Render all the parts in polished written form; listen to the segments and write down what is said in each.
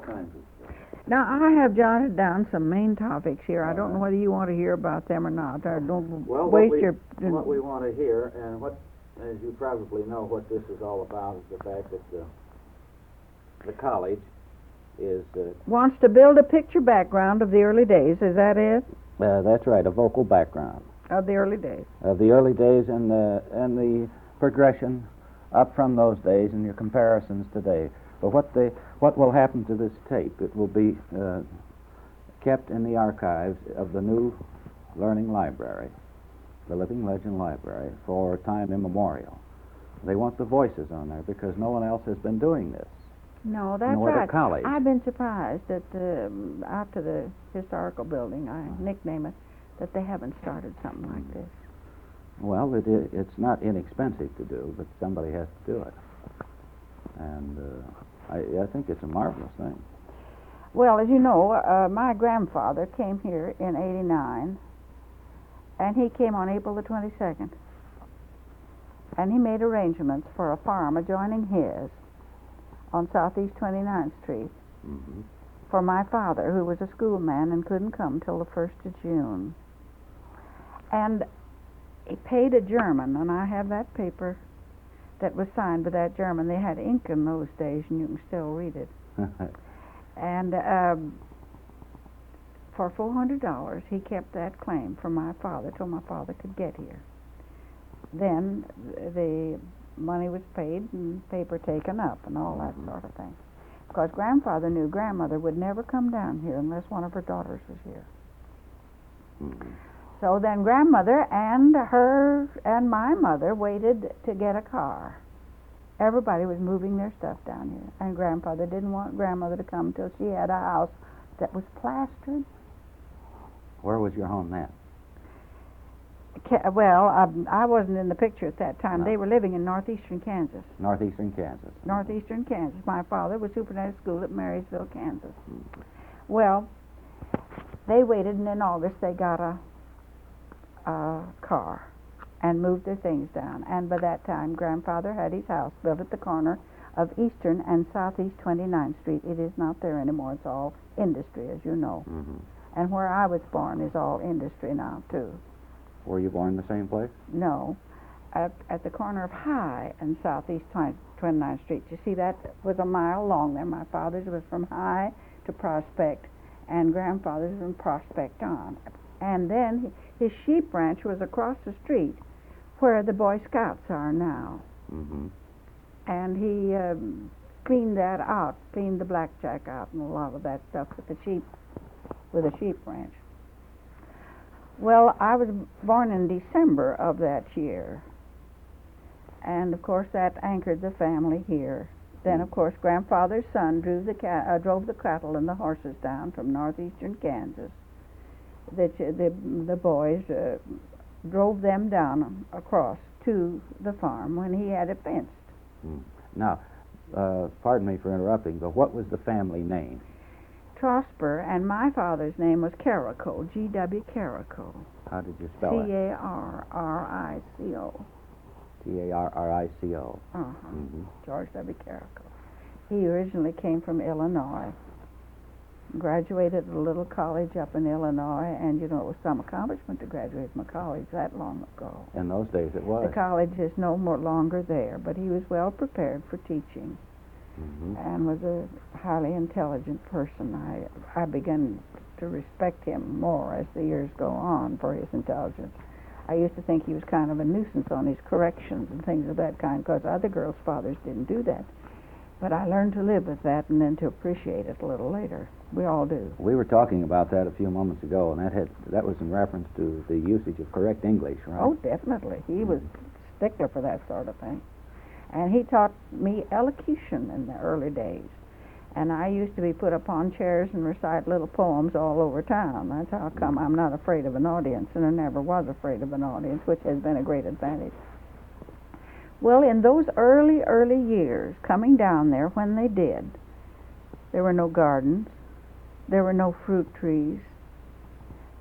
kinds of... Now, I have jotted down some main topics here. I don't know whether you want to hear about them or not. I don't waste your... What we want to hear, and what, as you probably know, what this is all about is the fact that the college is... wants to build a picture background of the early days. Is that it? That's right, a vocal background. Of the early days. Of the early days and the progression up from those days and your comparisons today. But what will happen to this tape? It will be kept in the archives of the new Learning Library, the Living Legend Library, for time immemorial. They want the voices on there because no one else has been doing this. No, that's nor right. the college. I've been surprised that out to the historical building, I nickname it, that they haven't started something like this. Well, it's not inexpensive to do, but somebody has to do it. And I think it's a marvelous thing. Well, as you know, my grandfather came here in '89, and he came on April the 22nd. And he made arrangements for a farm adjoining his on Southeast 29th Street for my father, who was a schoolman and couldn't come till the 1st of June. And he paid a German, and I have that paper that was signed by that German. They had ink in those days, and you can still read it. And for $400, he kept that claim for my father till my father could get here. Then the money was paid and paper taken up and all that sort of thing. Because grandfather knew grandmother would never come down here unless one of her daughters was here. So then grandmother and her and my mother waited to get a car. Everybody was moving their stuff down here, and grandfather didn't want grandmother to come till she had a house that was plastered. Where was your home then? Well, I wasn't in the picture at that time. No. They were living in northeastern Kansas. Northeastern Kansas. Northeastern Kansas. My father was superintendent of school at Marysville, Kansas. Well, they waited, and in August they got a car and moved their things down. And by that time, grandfather had his house built at the corner of Eastern and Southeast 29th Street. It is not there anymore. It's all industry, as you know. And where I was born is all industry now, too. Were you born in the same place? No. At the corner of High and Southeast 29th Street. You see, that was a mile long there. My father's was from High to Prospect, and grandfather's from Prospect on. And then his sheep ranch was across the street where the Boy Scouts are now. And he cleaned that out, cleaned the blackjack out and a lot of that stuff with the sheep, with a sheep ranch. Well, I was born in December of that year. And, of course, that anchored the family here. Then, of course, grandfather's son drove the cattle and the horses down from northeastern Kansas. The boys drove them down across to the farm when he had it fenced. Now, pardon me for interrupting, but what was the family name? Trosper, and my father's name was Carrico, G.W. Carrico. How did you spell it? Carrico. Carrico. George W. Carrico. He originally came from Illinois, graduated at a little college up in Illinois, and you know, it was some accomplishment to graduate from a college that long ago. In those days it was. The college is no more longer there, but he was well prepared for teaching. And was a highly intelligent person. I began to respect him more as the years go on for his intelligence. I used to think he was kind of a nuisance on his corrections and things of that kind, because other girls' fathers didn't do that. But I learned to live with that and then to appreciate it a little later. We all do. We were talking about that a few moments ago, and that was in reference to the usage of correct English, right? Oh, definitely. He was a stickler for that sort of thing. And he taught me elocution in the early days. And I used to be put upon chairs and recite little poems all over town. That's how come I'm not afraid of an audience, and I never was afraid of an audience, which has been a great advantage. Well, in those early years, coming down there when they did, there were no gardens, there were no fruit trees.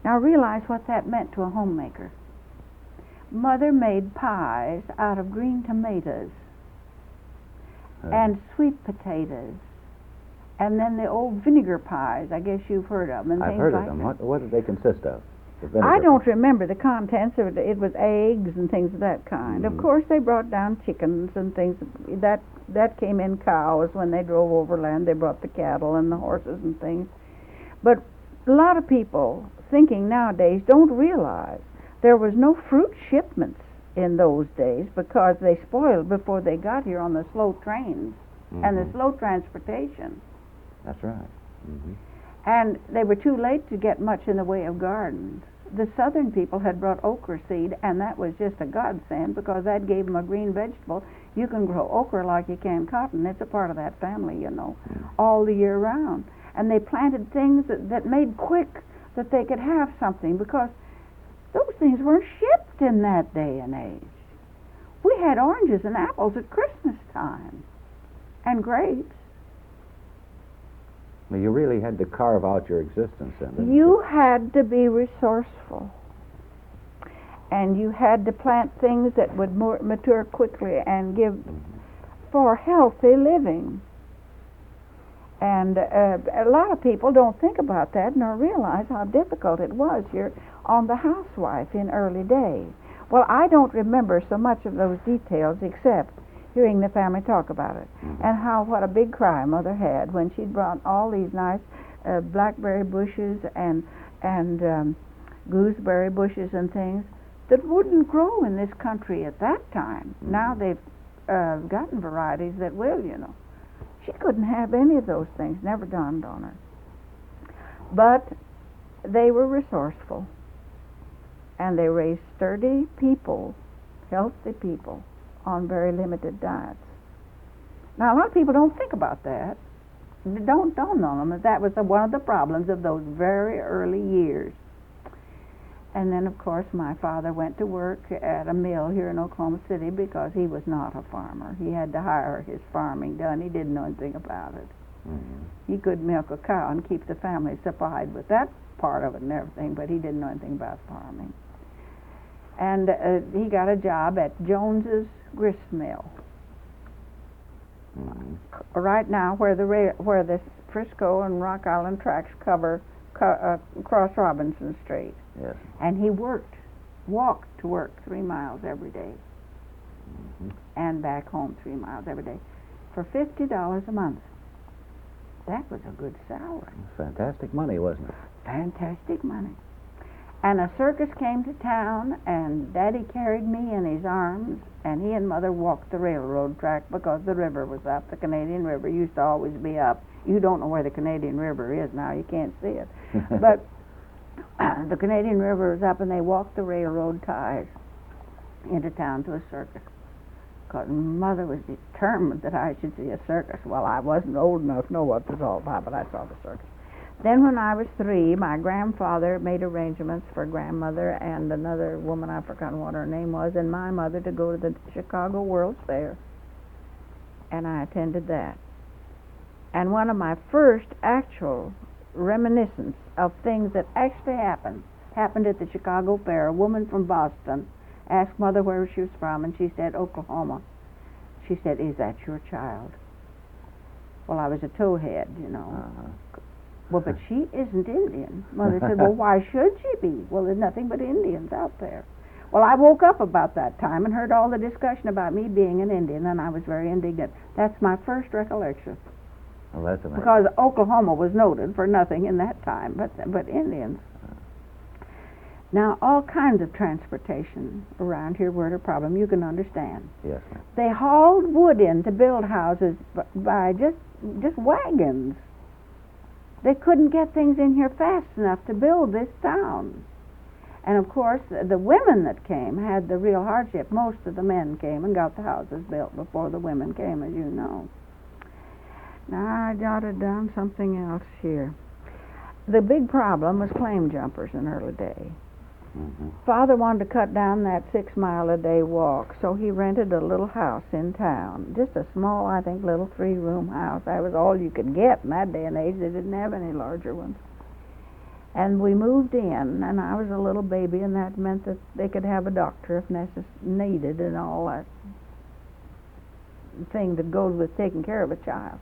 Now realize what that meant to a homemaker. Mother made pies out of green tomatoes and sweet potatoes And then the old vinegar pies, I guess you've heard of them, and I've things heard like of them. that. What do they consist of? The vinegar I don't pies? remember the contents of it. It was eggs and things of that kind. Of course, they brought down chickens and things. That came in cows when they drove overland. They brought the cattle and the horses and things. But a lot of people thinking nowadays don't realize there was no fruit shipments in those days because they spoiled before they got here on the slow trains and the slow transportation. That's right. Mm-hmm. And they were too late to get much in the way of gardens. The southern people had brought okra seed, and that was just a godsend because that gave them a green vegetable. You can grow okra like you can cotton. It's a part of that family, you know, all the year round. And they planted things that made quick that they could have something because those things weren't shipped in that day and age. We had oranges and apples at Christmas time and grapes. Well, you really had to carve out your existence then, didn't You had to be resourceful. And you had to plant things that would mature quickly and give for healthy living. And a lot of people don't think about that nor realize how difficult it was here on the housewife in early days. Well, I don't remember so much of those details except hearing the family talk about it and what a big cry Mother had when she'd brought all these nice blackberry bushes and gooseberry bushes and things that wouldn't grow in this country at that time. Now they've gotten varieties that will, you know. She couldn't have any of those things, never dawned on her. But they were resourceful, and they raised sturdy people, healthy people, on very limited diets. Now, a lot of people don't think about that. They don't dawn on them that was one of the problems of those very early years. And then, of course, my father went to work at a mill here in Oklahoma City because he was not a farmer. He had to hire his farming done. He didn't know anything about it. He could milk a cow and keep the family supplied with that part of it and everything, but he didn't know anything about farming. And he got a job at Jones's grist mill. Right now, where the Frisco and Rock Island tracks cross Robinson Street. Yes. And he walked to work 3 miles every day, and back home 3 miles every day, for $50 a month. That was a good salary. Fantastic money, wasn't it? Fantastic money. And a circus came to town, and Daddy carried me in his arms, and he and Mother walked the railroad track because the river was up. The Canadian River used to always be up. You don't know where the Canadian River is now. You can't see it. But the Canadian River was up, and they walked the railroad ties into town to a circus. Because Mother was determined that I should see a circus. Well, I wasn't old enough to know what it was all about, but I saw the circus. Then when I was 3, my grandfather made arrangements for grandmother and another woman, I've forgotten what her name was, and my mother to go to the Chicago World's Fair. And I attended that. And one of my first actual reminiscence of things that actually happened at the Chicago Fair. A woman from Boston asked Mother where she was from, and she said, Oklahoma. She said, is that your child? Well, I was a towhead, you know. Well, but she isn't Indian. Mother said, well, why should she be? Well, there's nothing but Indians out there. Well, I woke up about that time and heard all the discussion about me being an Indian, and I was very indignant. That's my first recollection. Well, that's amazing. Because Oklahoma was noted for nothing in that time, but Indians. Now, all kinds of transportation around here were a problem. You can understand. Yes, ma'am. They hauled wood in to build houses by just wagons. They couldn't get things in here fast enough to build this town. And of course, the women that came had the real hardship. Most of the men came and got the houses built before the women came, as you know. Now, I jotted down something else here. The big problem was claim jumpers in early day. Father wanted to cut down that 6-mile-a-day walk, so he rented a little house in town. Just a small, I think, little 3-room house. That was all you could get in that day and age. They didn't have any larger ones. And we moved in, and I was a little baby, and that meant that they could have a doctor if needed and all that thing that goes with taking care of a child.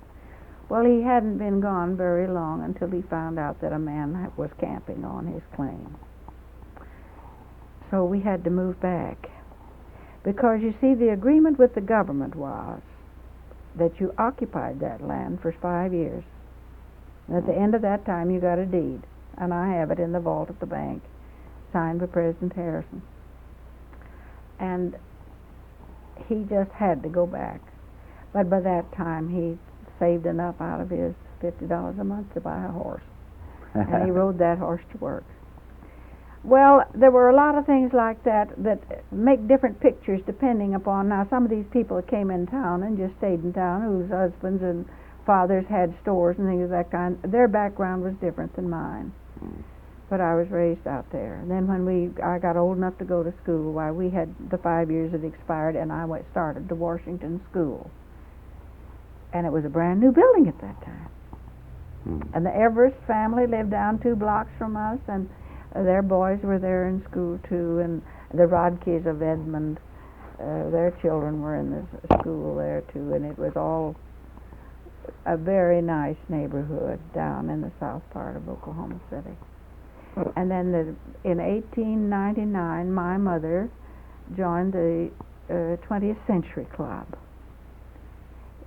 Well, he hadn't been gone very long until he found out that a man was camping on his claim. So we had to move back. Because, you see, the agreement with the government was that you occupied that land for 5 years. And at the end of that time, you got a deed. And I have it in the vault at the bank, signed by President Harrison. And he just had to go back. But by that time, he saved enough out of his $50 a month to buy a horse. And he rode that horse to work. Well, there were a lot of things like that that make different pictures depending upon, now some of these people that came in town and just stayed in town, whose husbands and fathers had stores and things of that kind, their background was different than mine. But I was raised out there. And then when I got old enough to go to school, why, we had the 5 years had expired, and I started the Washington School. And it was a brand new building at that time. And the Everest family lived down 2 blocks from us, and their boys were there in school too, and the Rodkeys of Edmond, their children were in the school there too, and it was all a very nice neighborhood down in the south part of Oklahoma City. And then in 1899, my mother joined the 20th Century Club.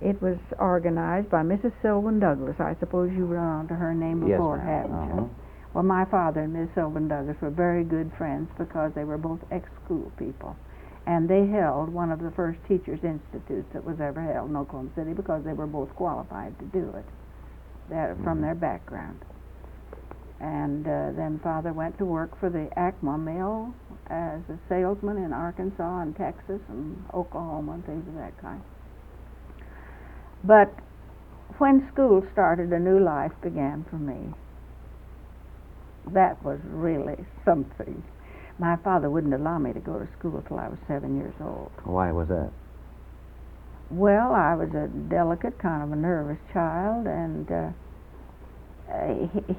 It was organized by Mrs. Sylvan Douglas. I suppose you run onto her name before, haven't you? Well, my father and Miss Sylvan Douglas were very good friends because they were both ex-school people. And they held one of the first teachers' institutes that was ever held in Oklahoma City because they were both qualified to do it from their background. And then Father went to work for the Acma Mill as a salesman in Arkansas and Texas and Oklahoma and things of that kind. But when school started, a new life began for me. That was really something. My father wouldn't allow me to go to school till I was 7 years old. Why was that? Well, I was a delicate, kind of a nervous child, and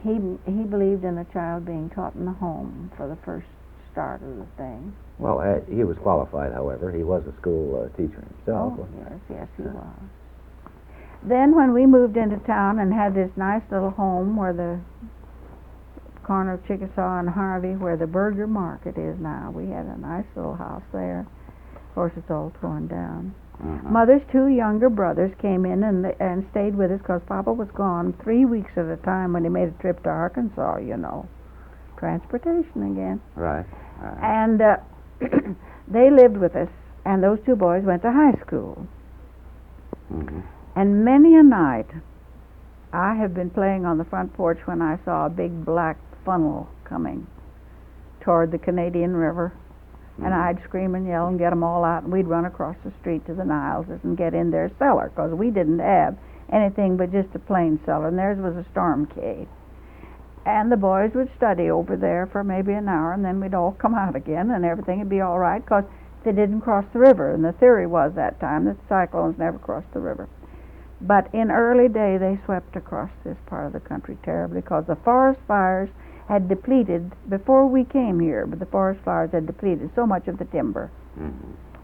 he believed in a child being taught in the home for the first start of the thing. Well, he was qualified, however. He was a school teacher himself. Oh, yes, he was. Then when we moved into town and had this nice little home where the corner of Chickasaw and Harvey, where the Burger Market is now, we had a nice little house there. Of course, it's all torn down. Mother's 2 younger brothers came in and stayed with us because Papa was gone 3 weeks at a time when he made a trip to Arkansas, you know. Transportation again. Right. And they lived with us, and those 2 boys went to high school. And many a night I have been playing on the front porch when I saw a big black funnel coming toward the Canadian River. And I'd scream and yell and get them all out, and we'd run across the street to the Nileses and get in their cellar, because we didn't have anything but just a plain cellar, and theirs was a storm cave. And the boys would study over there for maybe an hour, and then we'd all come out again, and everything would be all right, because they didn't cross the river. And the theory was that time that cyclones never crossed the river. But in early day, they swept across this part of the country terribly, because the forest fires had depleted, before we came here, but the forest fires had depleted so much of the timber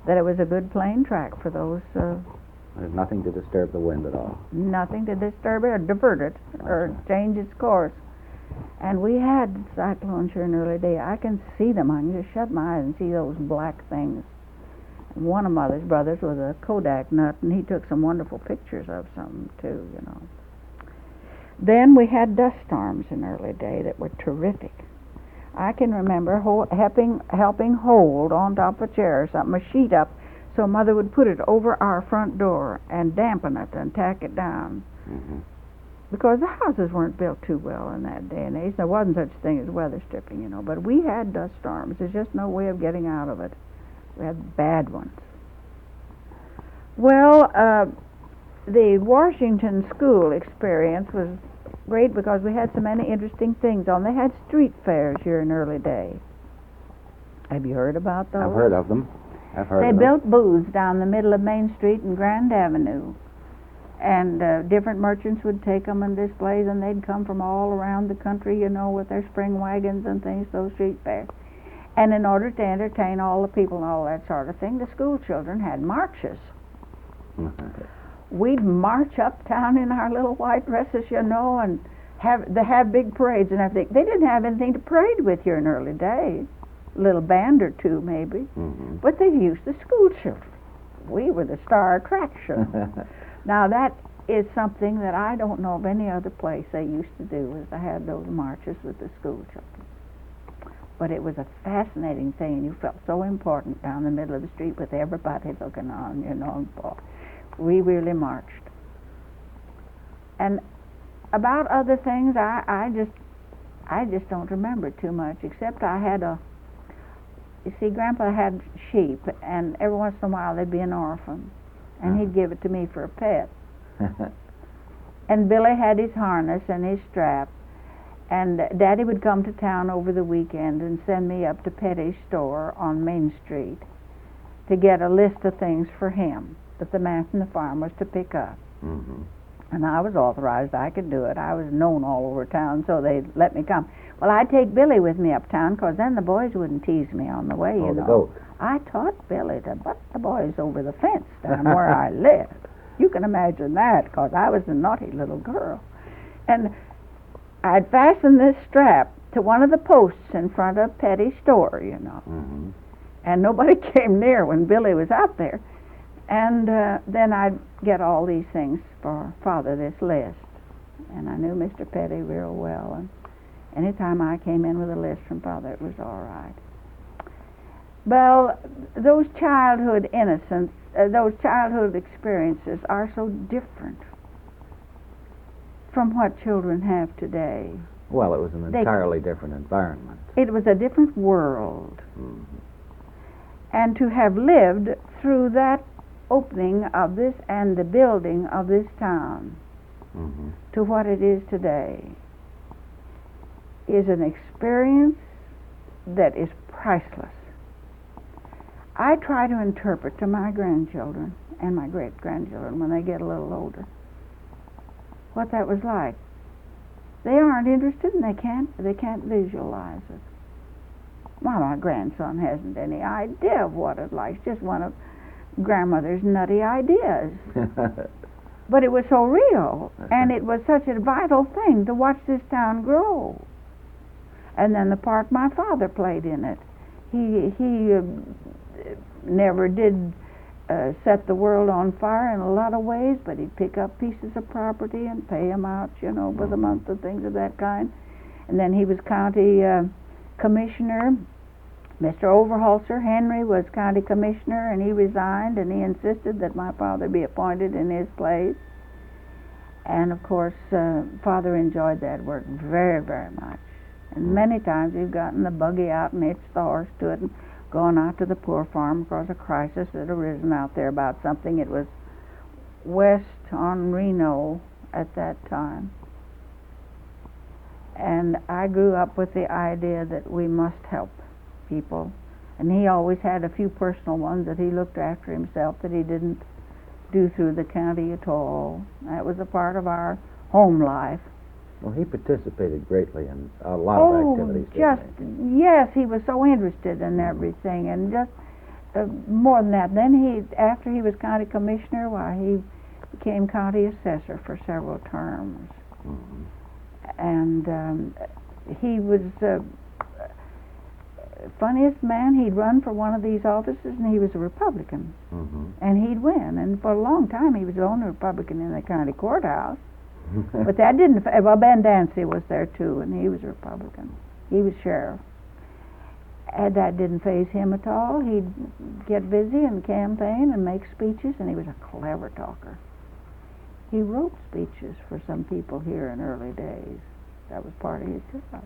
that it was a good plain track for those. There's nothing to disturb the wind at all. Nothing to disturb it or divert it or change its course. And we had cyclones here in early day. I can see them. I can just shut my eyes and see those black things. And one of Mother's brothers was a Kodak nut, and he took some wonderful pictures of some too, you know. Then we had dust storms in early day that were terrific. I can remember helping hold on top of a chair or something, a sheet up, so Mother would put it over our front door and dampen it and tack it down. Because the houses weren't built too well in that day and age. There wasn't such a thing as weather stripping, you know, but we had dust storms. There's just no way of getting out of it. We had bad ones. Well, the Washington school experience was great because we had so many interesting things on. They had street fairs here in early day. Have you heard about those? I've heard of them. They built booths down the middle of Main Street and Grand Avenue. And different merchants would take them and displays, and they'd come from all around the country, you know, with their spring wagons and things, those street fairs. And in order to entertain all the people and all that sort of thing, the school children had marches. we'd march uptown in our little white dresses, you know, and have big parades and everything. They didn't have anything to parade with here in early days. A little band or two, maybe. Mm-hmm. But they used the school children. We were the star attraction. Now, that is something that I don't know of any other place they used to do, is to have those marches with the school children. But it was a fascinating thing, and you felt so important down the middle of the street with everybody looking on, you know. And boy, we really marched. And about other things, I just don't remember too much, except I had you see, Grandpa had sheep, and every once in a while there'd be an orphan, and he'd give it to me for a pet. And Billy had his harness and his strap, and Daddy would come to town over the weekend and send me up to Petty's store on Main Street to get a list of things for him that the man from the farm was to pick up. Mm-hmm. And I was authorized, I could do it. I was known all over town, so they let me come. Well, I'd take Billy with me uptown, because then the boys wouldn't tease me on the way, you know. Goat. I taught Billy to butt the boys over the fence down where I lived. You can imagine that, because I was a naughty little girl. And I'd fasten this strap to one of the posts in front of Petty's store, you know. Mm-hmm. And nobody came near when Billy was out there. And then I'd get all these things for Father, this list. And I knew Mr. Petty real well. And anytime I came in with a list from Father, it was all right. Well, those childhood innocence, those childhood experiences are so different from what children have today. Well, it was an entirely different environment. It was a different world. Mm-hmm. And to have lived through that opening of this and the building of this town Mm-hmm. to what it is today is an experience that is priceless. I try to interpret to my grandchildren and my great-grandchildren when they get a little older what that was like. They aren't interested, and they can't visualize it. Well, my grandson hasn't any idea of what it's like. It's just one of grandmother's nutty ideas. But it was so real, and it was such a vital thing to watch this town grow. And then the part my father played in it. He never did set the world on fire in a lot of ways, but he'd pick up pieces of property and pay them out, you know, for the month and things of that kind. And then he was county commissioner. Mr. Overholtzer, Henry, was county commissioner, and he resigned, and he insisted that my father be appointed in his place. And, of course, Father enjoyed that work very, very much. And many times we've gotten the buggy out and hitched the horse to it and gone out to the poor farm because a crisis had arisen out there about something. It was west on Reno at that time. And I grew up with the idea that we must help people, and he always had a few personal ones that he looked after himself that he didn't do through the county at all. That was a part of our home life. Well, he participated greatly in a lot of activities. Yes, he was so interested in everything, and just more than that. Then after he was county commissioner, he became county assessor for several terms. Mm-hmm. And he was funniest man. He'd run for one of these offices, and he was a Republican. Mm-hmm. And he'd win. And for a long time, he was the only Republican in the county courthouse. But that didn't. Well, Ben Dancy was there too, and he was a Republican. He was sheriff. And that didn't faze him at all. He'd get busy and campaign and make speeches, and he was a clever talker. He wrote speeches for some people here in early days. That was part of his job.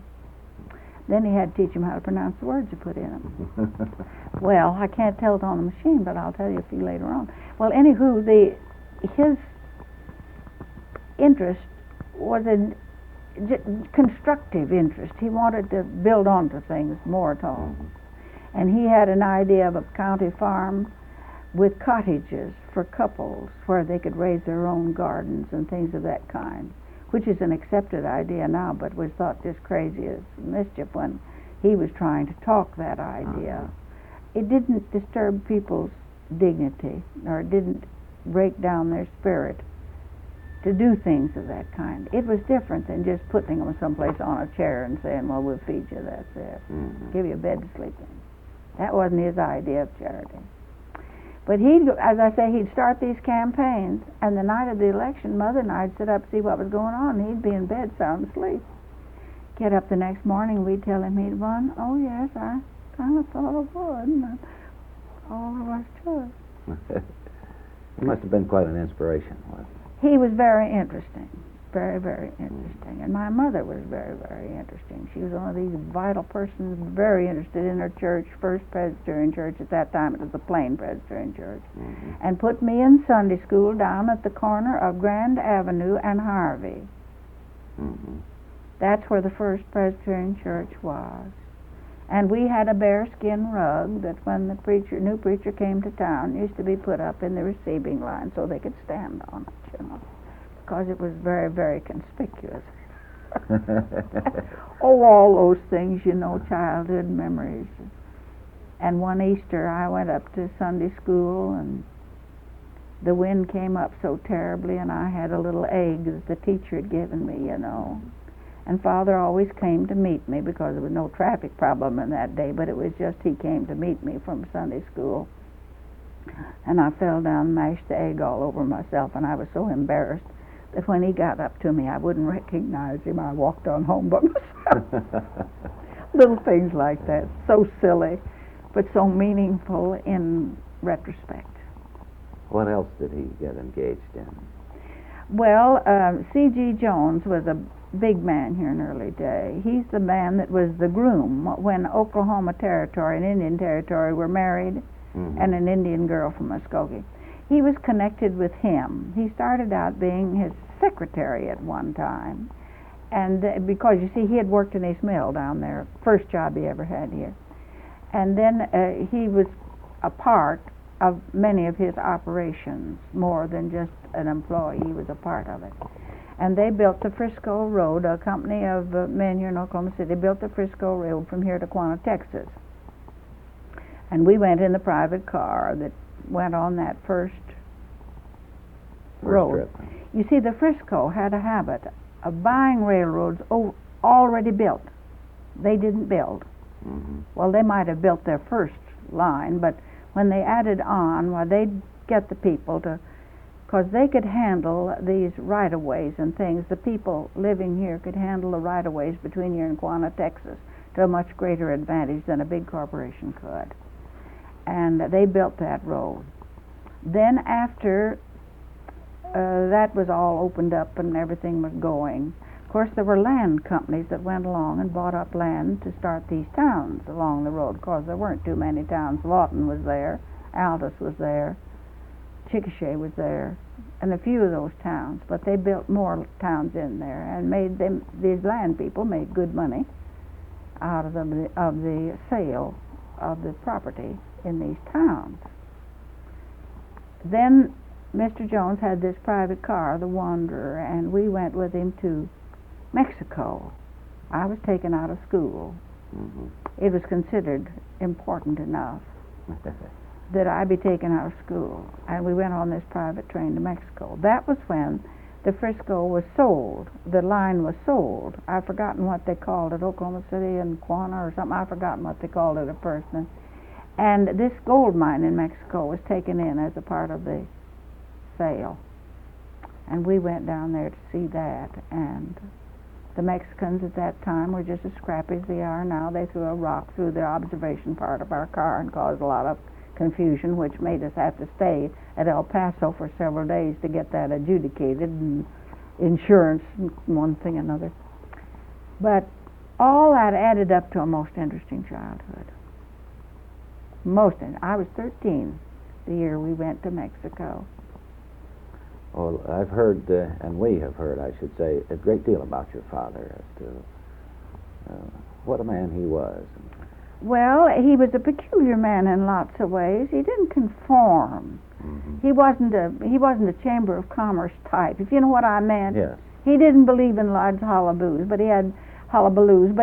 Then he had to teach them how to pronounce the words you put in them. Well, I can't tell it on the machine, but I'll tell you a few later on. Well, anywho, his interest was a constructive interest. He wanted to build onto things more at all. And he had an idea of a county farm with cottages for couples where they could raise their own gardens and things of that kind, which is an accepted idea now, but was thought just crazy as mischief when he was trying to talk that idea. It didn't disturb people's dignity, or it didn't break down their spirit. to do things of that kind. It was different than just putting them someplace on a chair and saying, well, we'll feed you, that's it. Give you a bed to sleep in. That wasn't his idea of charity. But as I say, he'd start these campaigns, and the night of the election, Mother and I'd sit up and see what was going on, and he'd be in bed sound asleep. Get up the next morning, we'd tell him he'd won. Oh, yes, I kind of thought I would, and that's all there was to it. He must have been quite an inspiration, wasn't he? He was very interesting. Very, very interesting. And my mother was very, very interesting. She was one of these vital persons, very interested in her church, First Presbyterian Church. At that time, it was the Plain Presbyterian Church. And put me in Sunday school down at the corner of Grand Avenue and Harvey. That's where the First Presbyterian Church was. And we had a bearskin rug that when the new preacher came to town, used to be put up in the receiving line so they could stand on it, you know, because it was very, very conspicuous. Oh, all those things, you know, childhood memories. And one Easter, I went up to Sunday school, and the wind came up so terribly, and I had a little egg that the teacher had given me, you know. And Father always came to meet me because there was no traffic problem in that day, but it was just he came to meet me from Sunday school. And I fell down and mashed the egg all over myself, and I was so embarrassed that when he got up to me, I wouldn't recognize him. I walked on home by myself. Little things like that, so silly, but so meaningful in retrospect. What else did he get engaged in? Well, C.G. Jones was a big man here in early day. He's the man that was the groom when Oklahoma Territory and Indian Territory were married, and an Indian girl from Muskogee. He was connected with him. He started out being his secretary at one time, and because you see he had worked in his mill down there, first job he ever had here, and then he was a part of many of his operations, more than just an employee. He was a part of it. And they built the Frisco Road. A company of men here in Oklahoma City built the Frisco Road from here to Quanah, Texas. And we went in the private car that went on that first road. Trip. You see, the Frisco had a habit of buying railroads already built. They didn't build. Well, they might have built their first line, but when they added on, well, they'd get the people to, because they could handle these right-of-ways and things. The people living here could handle the right-of-ways between here and Quanah, Texas, to a much greater advantage than a big corporation could. And they built that road. Then after that was all opened up and everything was going, of course there were land companies that went along and bought up land to start these towns along the road, because there weren't too many towns. Lawton was there, Aldous was there, Chickasha was there, and a few of those towns, but they built more towns in there and made them, these land people made good money out of the sale of the property in these towns. Then Mr. Jones had this private car, the Wanderer, and we went with him to Mexico. I was taken out of school. It was considered important enough that I be taken out of school, and we went on this private train to Mexico. That was when the Frisco was sold. The line was sold. I've forgotten what they called it, Oklahoma City and Quanah or something. I've forgotten what they called it at first. And this gold mine in Mexico was taken in as a part of the sale. And we went down there to see that. And the Mexicans at that time were just as scrappy as they are now. They threw a rock through the observation part of our car and caused a lot of confusion, which made us have to stay at El Paso for several days to get that adjudicated, and insurance and one thing another. But all that added up to a most interesting childhood. I was 13 the year we went to Mexico. Well, I've heard, and we have heard, I should say, a great deal about your father as to what a man he was. Well, he was a peculiar man in lots of ways. He didn't conform. He wasn't a Chamber of Commerce type, if you know what I meant. Yes. He didn't believe in large hullabaloos, but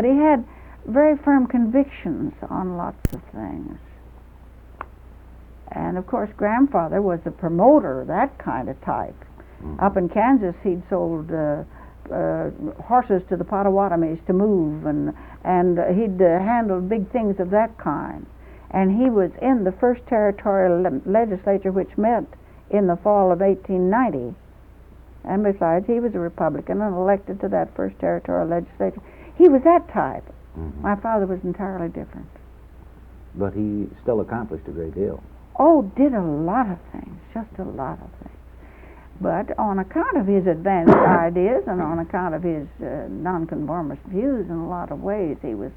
he had very firm convictions on lots of things. And of course, Grandfather was a promoter, that kind of type. Up in Kansas, he'd sold horses to the Potawatomis to move, and he'd handled big things of that kind. And he was in the first territorial legislature, which met in the fall of 1890. And besides, he was a Republican and elected to that first territorial legislature. He was that type. My father was entirely different. But he still accomplished a great deal. Oh, did a lot of things, just a lot of things. But on account of his advanced ideas and on account of his nonconformist views in a lot of ways, he was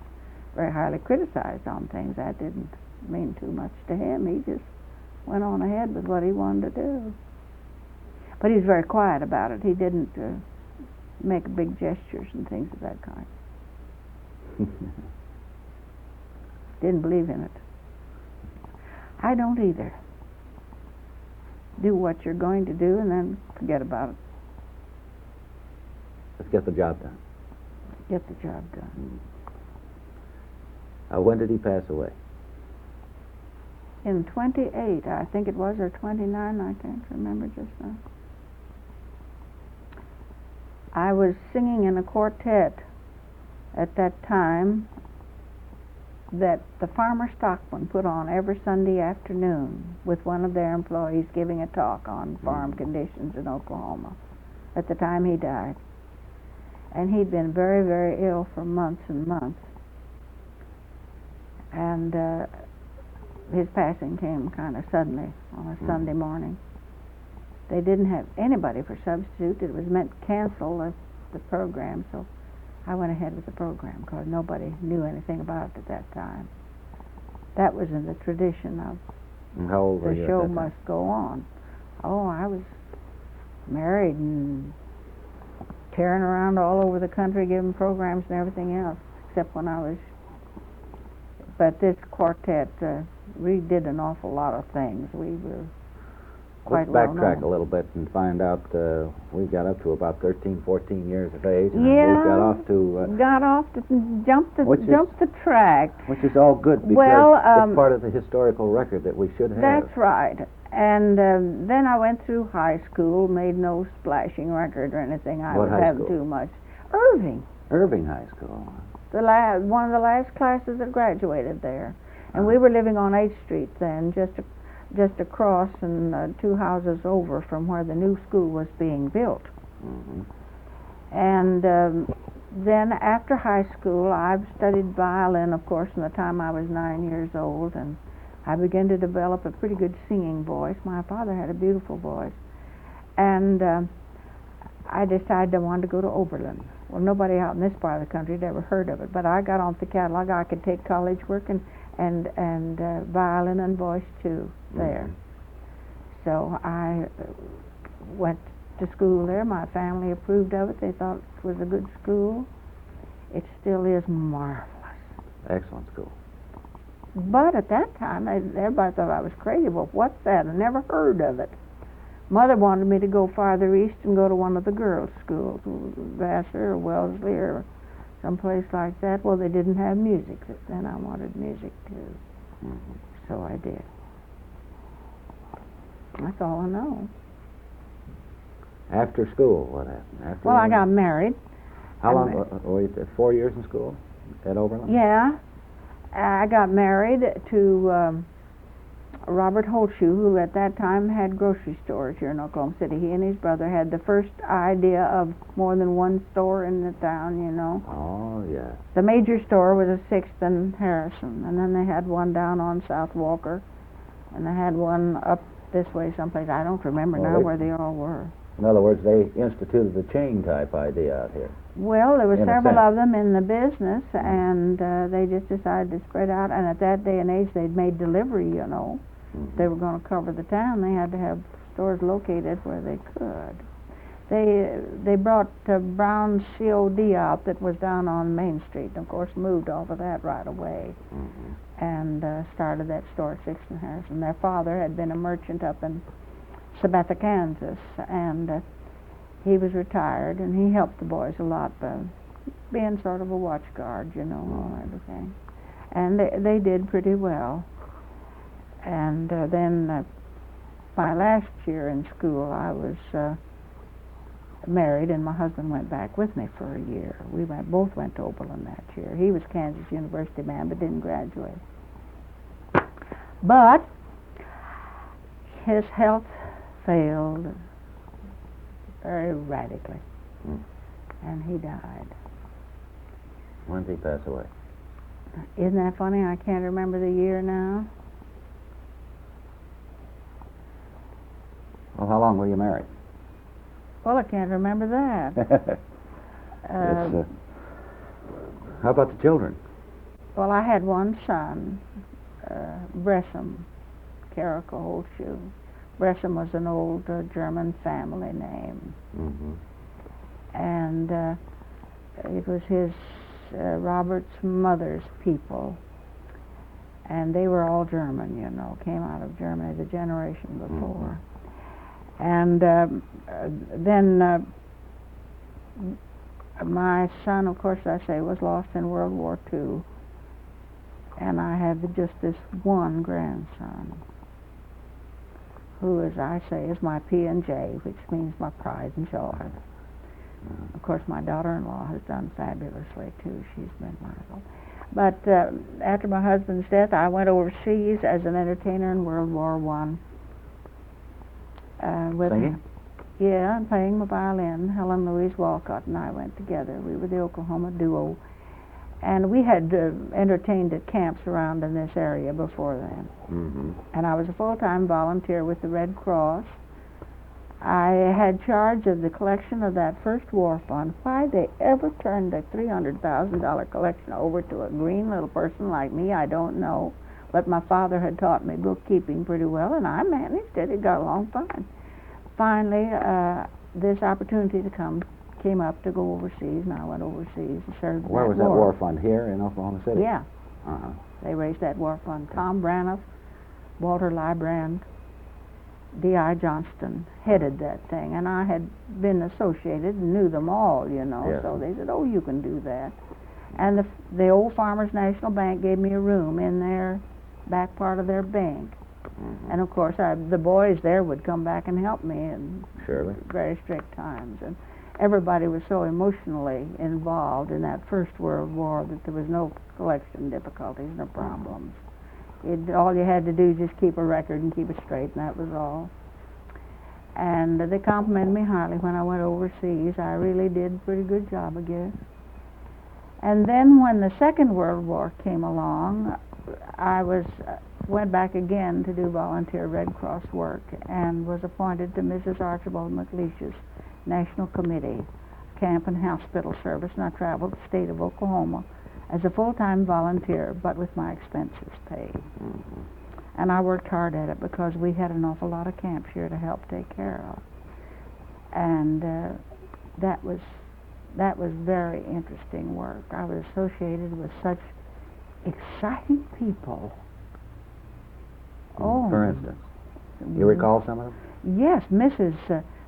very highly criticized on things. That didn't mean too much to him. He just went on ahead with what he wanted to do. But he was very quiet about it. He didn't make big gestures and things of that kind. Didn't believe in it. I don't either. Do what you're going to do and then forget about it. Let's get the job done. Get the job done. When did he pass away? In 28, I think it was, or 29, I can't remember just now. I was singing in a quartet at that time that the Farmer Stockman put on every Sunday afternoon with one of their employees giving a talk on farm conditions in Oklahoma at the time he died. And he'd been very, very ill for months and months. And his passing came kind of suddenly on a Sunday morning. They didn't have anybody for substitute. It was meant to cancel the program, so I went ahead with the program because nobody knew anything about it at that time. That was in the tradition of And how old were you the at show that time? must go on. Oh, I was married and tearing around all over the country giving programs and everything else, except when I was... But this quartet, we did an awful lot of things. We were quite Let's backtrack well known. a little bit and find out we got up to about 13, 14 years of age, and Yeah, we got off to jumped the track. which is all good because Well, it's part of the historical record that we should have. That's right. And then I went through high school, made no splashing record or anything. I What was high having school? too much. Irving, Irving High School. one of the last classes that graduated there, and we were living on 8th Street then, just across and 2 houses over from where the new school was being built. Mm-hmm. And then after high school, I've studied violin, of course, from the time I was 9 years old, and I began to develop a pretty good singing voice. My father had a beautiful voice. And I decided I wanted to go to Oberlin. Well, nobody out in this part of the country had ever heard of it, but I got on the catalog. I could take college work and violin and voice too there. Mm-hmm. So I went to school there. My family approved of it. They thought it was a good school. It still is marvelous. Excellent school. But at that time, everybody thought I was crazy. Well, what's that? I never heard of it. Mother wanted me to go farther east and go to one of the girls' schools, Vassar or Wellesley or someplace like that. Well, they didn't have music. Then I wanted music too. Mm-hmm. So I did. That's all I know. After school, what happened? Well, I got married. How long were you? 4 years in school at Oberlin? Yeah. I got married to Robert Holtzschue, who at that time had grocery stores here in Oklahoma City. He and his brother had the first idea of more than one store in the town, you know. Oh, yeah. The major store was a 6th and Harrison, and then they had one down on South Walker, and they had one up this way someplace. I don't remember now where they all were. In other words, they instituted the chain type idea out here. Well, there were In a several sense. of them in the business, and they just decided to spread out. And at that day and age, they'd made delivery, you know. Mm-hmm. They were going to cover the town. They had to have stores located where they could. They brought Brown's COD out that was down on Main Street, and of course moved off of that right away, and started that store at 6th and Harrison. Their father had been a merchant up in Sabetha, Kansas, and he was retired, and he helped the boys a lot by being sort of a watch guard, you know, all everything. And they did pretty well. And then my last year in school, I was married, and my husband went back with me for a year. We both went to Oberlin that year. He was Kansas University man, but didn't graduate. But his health failed very radically, and he died. When did he pass away? Isn't that funny? I can't remember the year now. Well, how long were you married? Well, I can't remember that. How about the children? Well, I had one son, Bressum, Carrico Holtzschue. Bressum was an old German family name. And it was his Robert's mother's people, and they were all German, you know, came out of Germany the generation before. And then my son, of course, I say, was lost in World War II, and I had just this one grandson, who, as I say, is my P&J, which means my pride and joy. Of course, my daughter-in-law has done fabulously, too. She's been wonderful. But after my husband's death, I went overseas as an entertainer in World War I. Singing? Yeah, and playing my violin. Helen Louise Walcott and I went together. We were the Oklahoma duo. And we had entertained at camps around in this area before then. And I was a full-time volunteer with the Red Cross. I had charge of the collection of that first war fund. Why they ever turned a $300,000 collection over to a green little person like me, I don't know. But my father had taught me bookkeeping pretty well, and I managed it. It got along fine. Finally, this opportunity came up to go overseas, and I went overseas and served. Where was that war fund? Here in Oklahoma City? Yeah. They raised that war fund. Tom Braniff, Walter Lybrand, D.I. Johnston headed that thing, and I had been associated and knew them all, you know. Yeah. So they said, "Oh, you can do that." And the old Farmers National Bank gave me a room in their back part of their bank. And of course, the boys there would come back and help me in very strict times. And everybody was so emotionally involved in that First World War that there was no collection difficulties, no problems. All you had to do is just keep a record and keep it straight, and that was all. And they complimented me highly when I went overseas. I really did a pretty good job, I guess. And then when the Second World War came along, I went back again to do volunteer Red Cross work and was appointed to Mrs. Archibald McLeish's National Committee, Camp and Hospital Service, and I traveled the state of Oklahoma as a full-time volunteer, but with my expenses paid. And I worked hard at it because we had an awful lot of camps here to help take care of. And that was very interesting work. I was associated with such exciting people. For instance, you recall some of them? Yes, Mrs.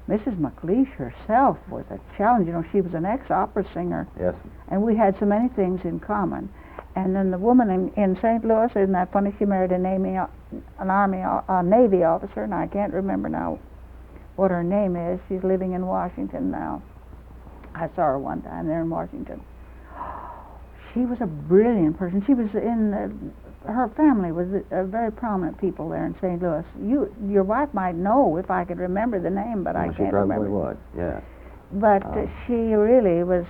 McLeish herself was a challenge. You know, she was an ex-opera singer. Yes. And we had so many things in common. And then the woman in St. Louis, isn't that funny? She married a Navy officer, and I can't remember now what her name is. She's living in Washington now. I saw her one time there in Washington. She was a brilliant person. She was her family was very prominent people there in St. Louis. Your wife might know if I could remember the name, but I can't remember. She probably would, yeah. But she really was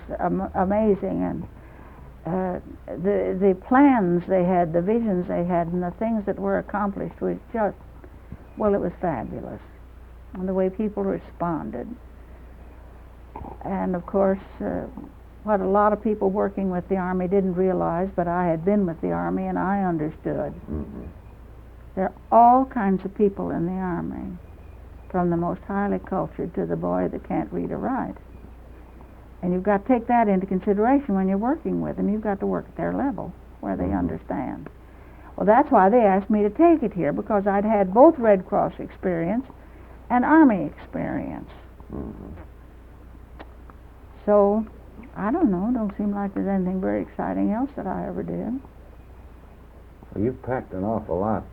amazing, and the plans they had, the visions they had, and the things that were accomplished was just, well, it was fabulous. And the way people responded. And of course, what a lot of people working with the Army didn't realize, but I had been with the Army and I understood. There are all kinds of people in the Army, from the most highly cultured to the boy that can't read or write. And you've got to take that into consideration when you're working with them. You've got to work at their level, where they understand. Well, that's why they asked me to take it here, because I'd had both Red Cross experience and Army experience. So, I don't know, don't seem like there's anything very exciting else that I ever did. Well, you've packed an awful lot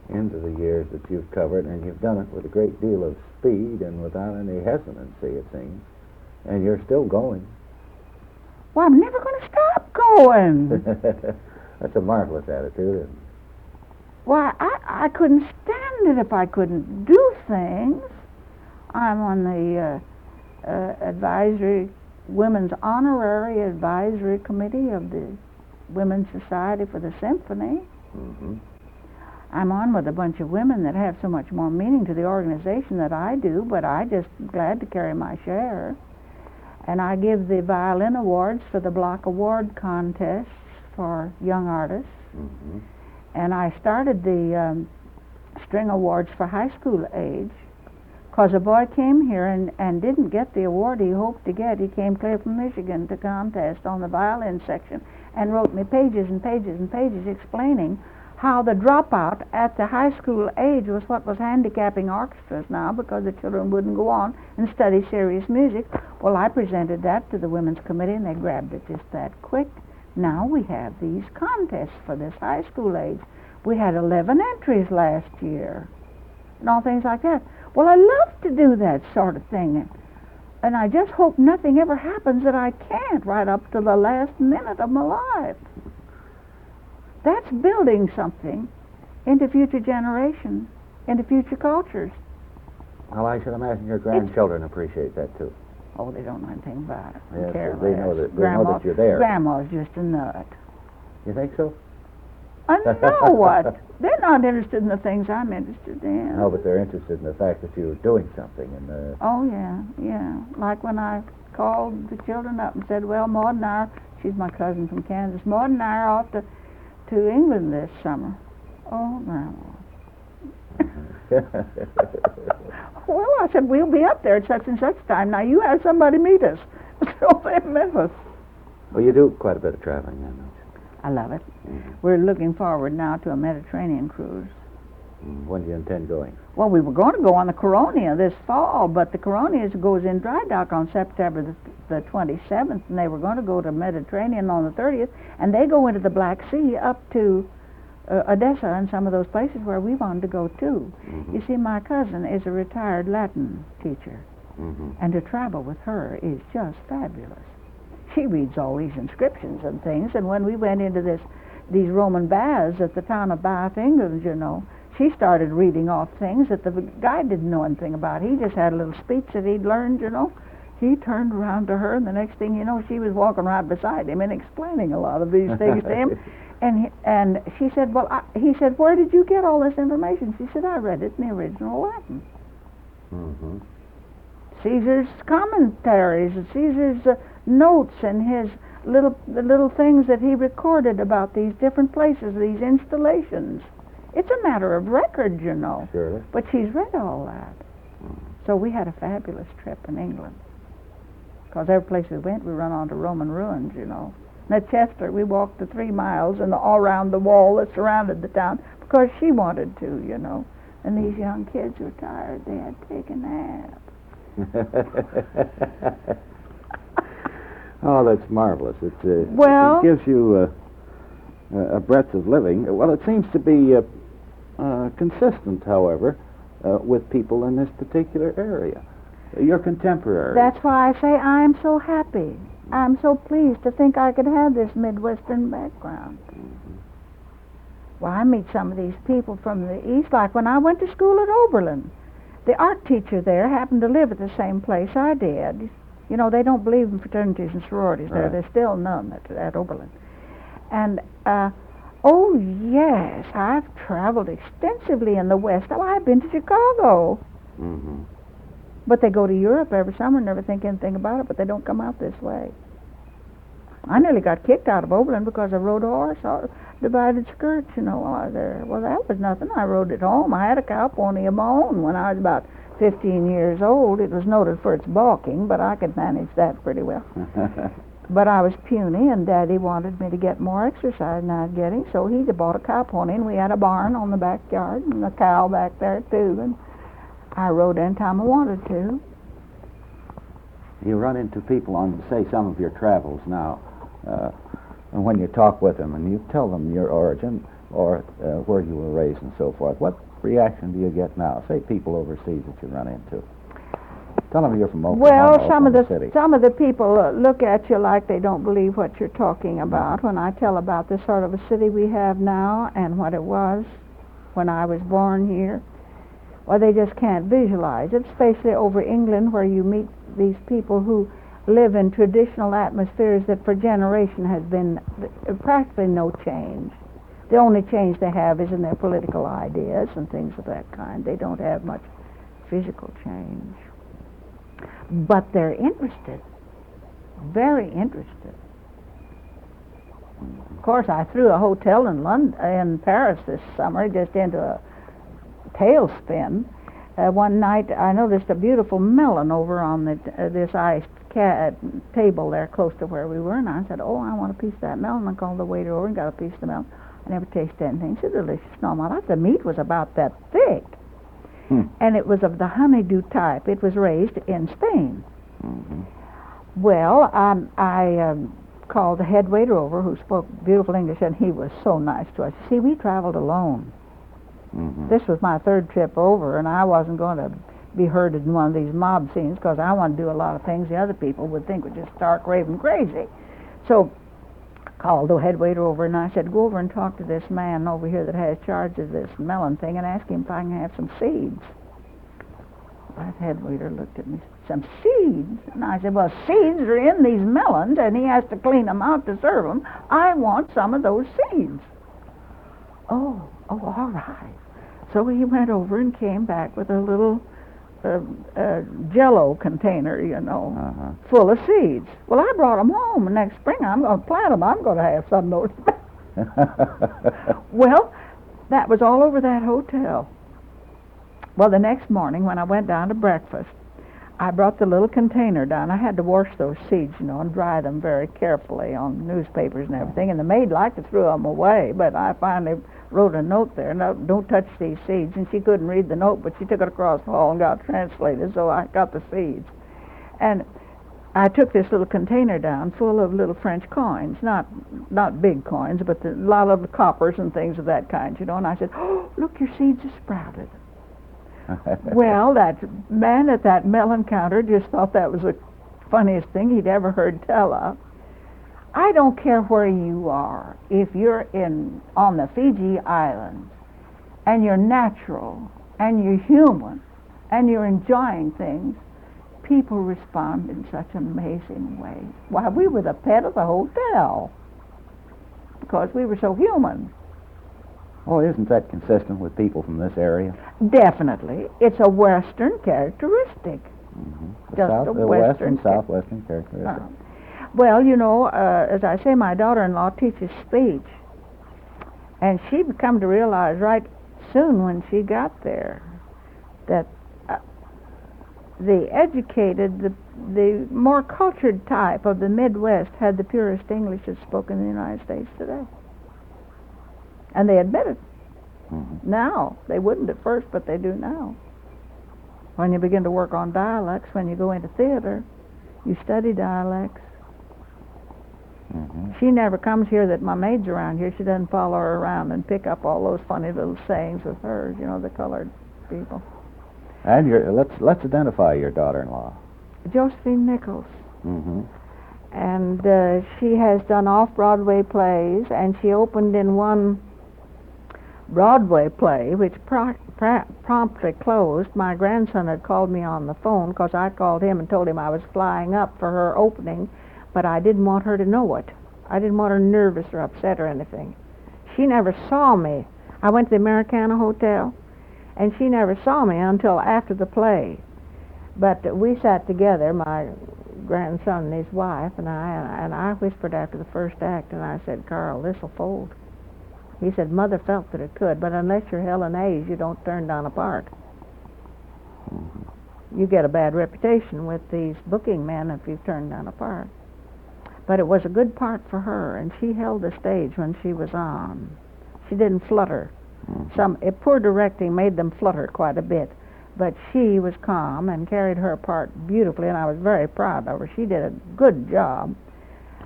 into the years that you've covered, and you've done it with a great deal of speed and without any hesitancy, it seems. And you're still going. Well, I'm never going to stop going. That's a marvelous attitude, isn't it? Why, I couldn't stand it if I couldn't do things. I'm on the Women's Honorary Advisory Committee of the Women's Society for the Symphony. Mm-hmm. I'm on with a bunch of women that have so much more meaning to the organization than I do, but I just glad to carry my share. And I give the violin awards for the block award contests for young artists. Mm-hmm. And I started the string awards for high school age, because a boy came here and didn't get the award he hoped to get. He came clear from Michigan to contest on the violin section and wrote me pages and pages and pages explaining how the dropout at the high school age was what was handicapping orchestras now, because the children wouldn't go on and study serious music. Well, I presented that to the Women's Committee, and they grabbed it just that quick. Now we have these contests for this high school age. We had 11 entries last year, and all things like that. Well, I love to do that sort of thing, and I just hope nothing ever happens that I can't right up to the last minute of my life. That's building something into future generations, into future cultures. Well, I should imagine your grandchildren appreciate that, too. Oh, they don't know anything about it. Yes, Care they less. know that you're there. Grandma's just a nut. You think so? I know what? They're not interested in the things I'm interested in. No, but they're interested in the fact that you're doing something. And Oh, yeah. Like when I called the children up and said, well, Maud and I, she's my cousin from Kansas, Maud and I are off to England this summer. Oh, Grandma. Well, I said, we'll be up there at such and such time. Now, you have somebody meet us. So they met us. Well, you do quite a bit of traveling, then, don't you? I love it. Mm-hmm. We're looking forward now to a Mediterranean cruise. When do you intend going? Well, we were going to go on the Coronia this fall, but the Coronia goes in dry dock on September the 27th, and they were going to go to Mediterranean on the 30th, and they go into the Black Sea up to Odessa and some of those places where we wanted to go too. Mm-hmm. You see, my cousin is a retired Latin teacher, Mm-hmm. and to travel with her is just fabulous. She reads all these inscriptions and things, and when we went into these Roman baths at the town of Bath, England, you know, she started reading off things that the guy didn't know anything about. He just had a little speech that he'd learned, you know. He turned around to her, and the next thing you know, she was walking right beside him and explaining a lot of these things to him. And she said, he said, where did you get all this information? She said, I read it in the original Latin. Mm-hmm. Caesar's commentaries, and Caesar's notes, and the little things that he recorded about these different places, these installations. It's a matter of record, you know. Surely. But she's read all that. Mm-hmm. So we had a fabulous trip in England. Because every place we went, we run onto Roman ruins, you know. And at Chester, we walked the 3 miles and all around the wall that surrounded the town, because she wanted to, you know. And these young kids were tired. They had to take a nap. Oh, that's marvelous. It Well- gives you a breadth of living. Well, it seems to be consistent, however, with people in this particular area. Your contemporaries. That's why I say I'm so happy. I'm so pleased to think I could have this Midwestern background. Mm-hmm. Well, I meet some of these people from the East, like when I went to school at Oberlin. The art teacher there happened to live at the same place I did. You know, they don't believe in fraternities and sororities there. Right. There's still none at Oberlin. And, oh, yes, I've traveled extensively in the West. Oh, I've been to Chicago. Mm-hmm. But they go to Europe every summer and never think anything about it, but they don't come out this way. I nearly got kicked out of Oberlin because I rode a horse, or divided skirts, you know, there. Well, that was nothing. I rode it home. I had a cow pony of my own when I was about 15 years old. It was noted for its balking, but I could manage that pretty well. But I was puny, and Daddy wanted me to get more exercise than I was getting, so he bought a cow pony, and we had a barn on the backyard, and a cow back there, too, and I rode anytime I wanted to. You run into people on, say, some of your travels now, and when you talk with them and you tell them your origin, or where you were raised and so forth, what reaction do you get now? Say people overseas that you run into. Tell them you're from Oklahoma, Well, some of City. the people look at you like they don't believe what you're talking about when I tell about this sort of a city we have now and what it was when I was born here. Well, they just can't visualize it, especially over England, where you meet these people who live in traditional atmospheres that for generations has been practically no change. The only change they have is in their political ideas and things of that kind. They don't have much physical change. But they're interested, very interested. Of course, I threw a hotel in Paris this summer just into a tailspin. One night I noticed a beautiful melon over on this iced table there close to where we were, and I said, "Oh, I want a piece of that melon." I called the waiter over and got a piece of the melon. I never tasted anything so delicious in all my life. The meat was about that thick. And it was of the honeydew type. It was raised in Spain. Well, I called the head waiter over, who spoke beautiful English, and he was so nice to us. See, we traveled alone. This was my third trip over, and I wasn't going to be herded in one of these mob scenes because I want to do a lot of things the other people would think were just stark raving crazy. So I called the head waiter over, and I said, "Go over and talk to this man over here that has charge of this melon thing and ask him if I can have some seeds." That head waiter looked at me, "Some seeds?" And I said, "Well, seeds are in these melons, and he has to clean them out to serve them. I want some of those seeds." Oh, all right. So he went over and came back with a little Jello container, full of seeds. Well, I brought them home, and next spring I'm going to plant them. I'm going to have some of those. Well, that was all over that hotel. Well, the next morning when I went down to breakfast, I brought the little container down. I had to wash those seeds, and dry them very carefully on newspapers and everything. And the maid liked to throw them away, but I finally wrote a note there, "No, don't touch these seeds." And she couldn't read the note, but she took it across the hall and got it translated, so I got the seeds. And I took this little container down full of little French coins, not big coins, but a lot of coppers and things of that kind, And I said, "Oh, look, your seeds have sprouted." Well, that man at that melon counter just thought that was the funniest thing he'd ever heard tell of. I don't care where you are. If you're on the Fiji Islands, and you're natural, and you're human, and you're enjoying things, people respond in such amazing ways. Why, we were the pet of the hotel because we were so human. Oh, isn't that consistent with people from this area? Definitely. It's a Western characteristic. The Western, Southwestern characteristic. Well, as I say, my daughter-in-law teaches speech, and she'd come to realize right soon when she got there that the educated, the more cultured type of the Midwest had the purest English that's spoken in the United States today. And they admit it. Now. They wouldn't at first, but they do now. When you begin to work on dialects, when you go into theater, you study dialects. She never comes here that my maid's around here. She doesn't follow her around and pick up all those funny little sayings of hers, the colored people. And let's identify your daughter-in-law. Josephine Nichols. And she has done off-Broadway plays, and she opened in one Broadway play, which promptly closed. My grandson had called me on the phone because I called him and told him I was flying up for her opening, but I didn't want her to know it. I didn't want her nervous or upset or anything. She never saw me. I went to the Americana Hotel, and she never saw me until after the play. But we sat together, my grandson and his wife, and I whispered after the first act, and I said, "Carl, this'll fold." He said, "Mother felt that it could, but unless you're Helen Hayes, you don't turn down a part. You get a bad reputation with these booking men if you turn down a part." But it was a good part for her, and she held the stage when she was on. She didn't flutter. Poor directing made them flutter quite a bit, but she was calm and carried her part beautifully, and I was very proud of her. She did a good job,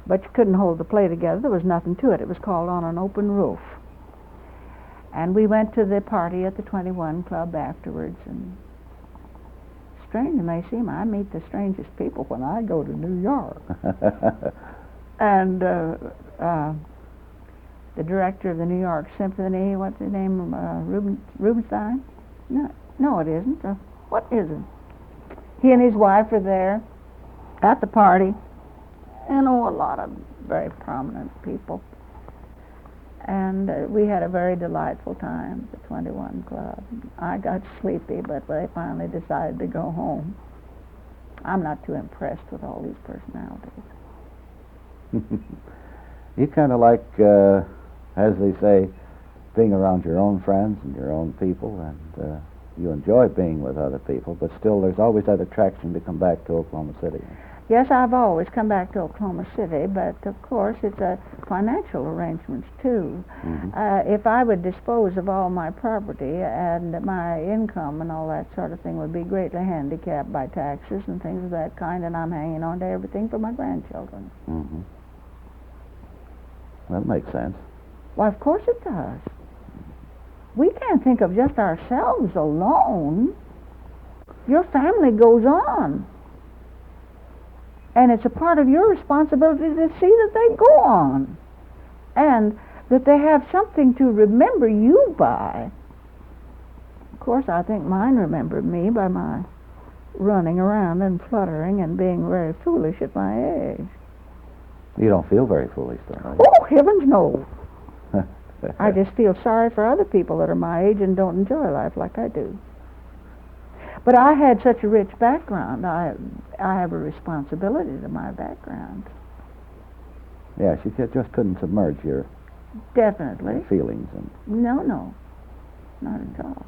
but she couldn't hold the play together. There was nothing to it. It was called On an Open Roof. And we went to the party at the 21 Club afterwards, and strange it may seem, I meet the strangest people when I go to New York. And the director of the New York Symphony, what's his name, Rubenstein? No, it isn't. What is it? He and his wife were there at the party, and a lot of very prominent people. And we had a very delightful time at the 21 Club. I got sleepy, but they finally decided to go home. I'm not too impressed with all these personalities. You kind of like, as they say, being around your own friends and your own people, and you enjoy being with other people, but still there's always that attraction to come back to Oklahoma City. Yes, I've always come back to Oklahoma City, but of course it's financial arrangements too. Mm-hmm. If I would dispose of all my property and my income and all that sort of thing would be greatly handicapped by taxes and things of that kind, and I'm hanging on to everything for my grandchildren. Mm-hmm. That makes sense. Why, of course it does. We can't think of just ourselves alone. Your family goes on. And it's a part of your responsibility to see that they go on. And that they have something to remember you by. Of course, I think mine remembered me by my running around and fluttering and being very foolish at my age. You don't feel very foolish, though. Oh, heavens no. I just feel sorry for other people that are my age and don't enjoy life like I do. But I had such a rich background. I have a responsibility to my background. Yes, you just couldn't submerge your Definitely. feelings. No, not at all.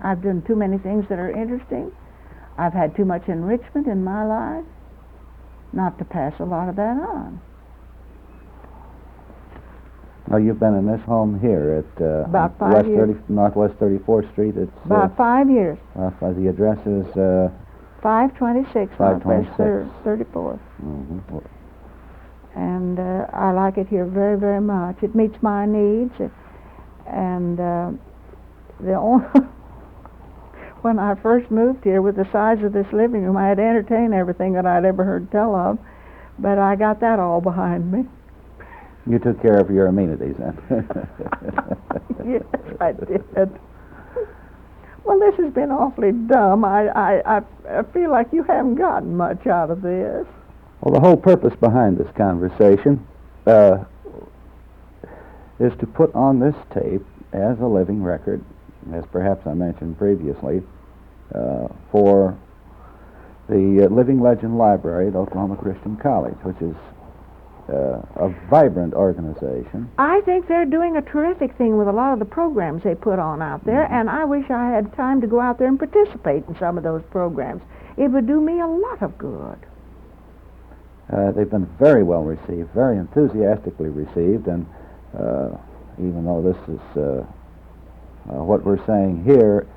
I've done too many things that are interesting. I've had too much enrichment in my life not to pass a lot of that on. Well, you've been in this home here at About 5 years. Northwest 34th Street. It's About 5 years. the address is 526 Northwest 526. 34th. Mm-hmm. And I like it here very, very much. It meets my needs. And the only when I first moved here, with the size of this living room, I had to entertain everything that I'd ever heard tell of. But I got that all behind me. You took care of your amenities, then. Yes, I did. Well, this has been awfully dumb. I feel like you haven't gotten much out of this. Well, the whole purpose behind this conversation is to put on this tape as a living record, as perhaps I mentioned previously, for the Living Legend Library at Oklahoma Christian College, which is a vibrant organization. I think they're doing a terrific thing with a lot of the programs they put on out there, and I wish I had time to go out there and participate in some of those programs. It would do me a lot of good. They've been very well received, very enthusiastically received, and even though this is what we're saying here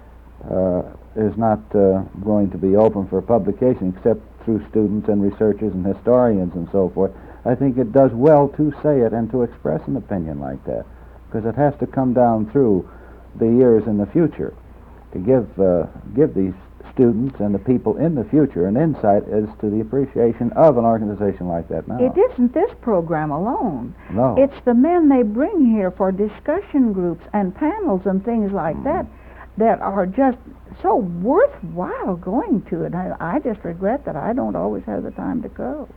is not going to be open for publication except through students and researchers and historians and so forth, I think it does well to say it and to express an opinion like that, because it has to come down through the years in the future to give these students and the people in the future an insight as to the appreciation of an organization like that now. It isn't this program alone. No. It's the men they bring here for discussion groups and panels and things like that are just so worthwhile going to. And I just regret that I don't always have the time to go.